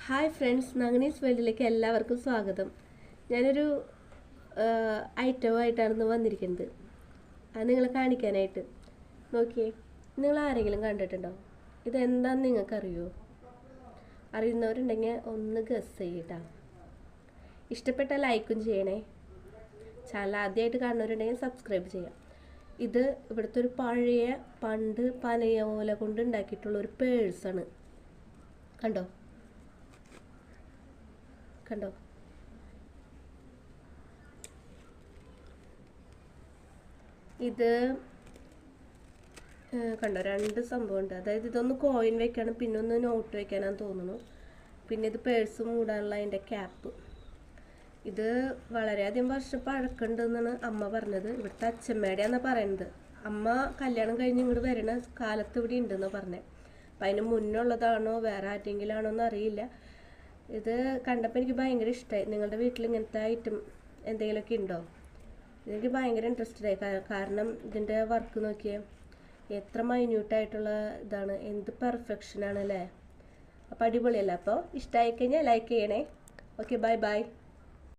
Hi friends, നങ്ങനീസ് വേൾഡിലേക്ക് എല്ലാവർക്കും സ്വാഗതം. ഞാനൊരു ഐറ്റമായിട്ടാണ് വന്നിരിക്കുന്നത്. അത് നിങ്ങളെ കാണിക്കാനായിട്ട്. നോക്കിയേ, നിങ്ങൾ ആരെങ്കിലും കണ്ടിട്ടുണ്ടോ? ഇതെന്താണെന്ന് നിങ്ങൾക്കറിയോ? അറിയുന്നവരുണ്ടെങ്കിൽ ഒന്ന് ഗസ് ചെയ്യട്ടാ. ഇഷ്ടപ്പെട്ട ലൈക്കും ചെയ്യണേ. ചാനൽ ആദ്യമായിട്ട് കാണുന്നവരുണ്ടെങ്കിൽ സബ്സ്ക്രൈബ് ചെയ്യാം. ഇത് ഇവിടുത്തെ ഒരു പഴയ പണ്ട് പനയോല കൊണ്ട് ഉണ്ടാക്കിയിട്ടുള്ള ഒരു പേഴ്സാണ്. കണ്ടോ കണ്ടോ ഇത് കണ്ടോ, രണ്ട് സംഭവം ഉണ്ട്. അതായത് ഇതൊന്ന് കോയിൻ വെക്കാനും പിന്നെ ഒന്ന് നോട്ട് വെക്കാനാന്ന് തോന്നുന്നു. പിന്നെ ഇത് പേഴ്സ് മൂടാനുള്ള അതിൻ്റെ ക്യാപ്പ്. ഇത് വളരെയധികം വർഷം പഴക്കമുണ്ടെന്നാണ് അമ്മ പറഞ്ഞത്. ഇവിടുത്തെ അച്ഛമ്മയുടെയാണെന്നാണ് പറയുന്നത്. അമ്മ കല്യാണം കഴിഞ്ഞ് ഇങ്ങോട്ട് വരുന്ന കാലത്ത് ഇവിടെ ഉണ്ടെന്നാണ് പറഞ്ഞത്. അപ്പം അതിന് മുന്നുള്ളതാണോ വേറെ ആരെങ്കിലും ആണോ എന്ന് അറിയില്ല. ഇത് കണ്ടപ്പോൾ എനിക്ക് ഭയങ്കര ഇഷ്ടമായി. നിങ്ങളുടെ വീട്ടിൽ ഇങ്ങനത്തെ ഐറ്റം എന്തെങ്കിലുമൊക്കെ ഉണ്ടോ? എനിക്ക് ഭയങ്കര ഇൻട്രസ്റ്റഡ് ആയി. കാരണം ഇതിൻ്റെ വർക്ക് നോക്കിയേ, എത്ര മൈന്യൂട്ടായിട്ടുള്ള ഇതാണ്, എന്ത് പെർഫെക്ഷനാണ് അല്ലേ. അപ്പോൾ അടിപൊളിയല്ല. അപ്പോൾ ഇഷ്ടമായി കഴിഞ്ഞാൽ ലൈക്ക് ചെയ്യണേ. Okay, bye bye.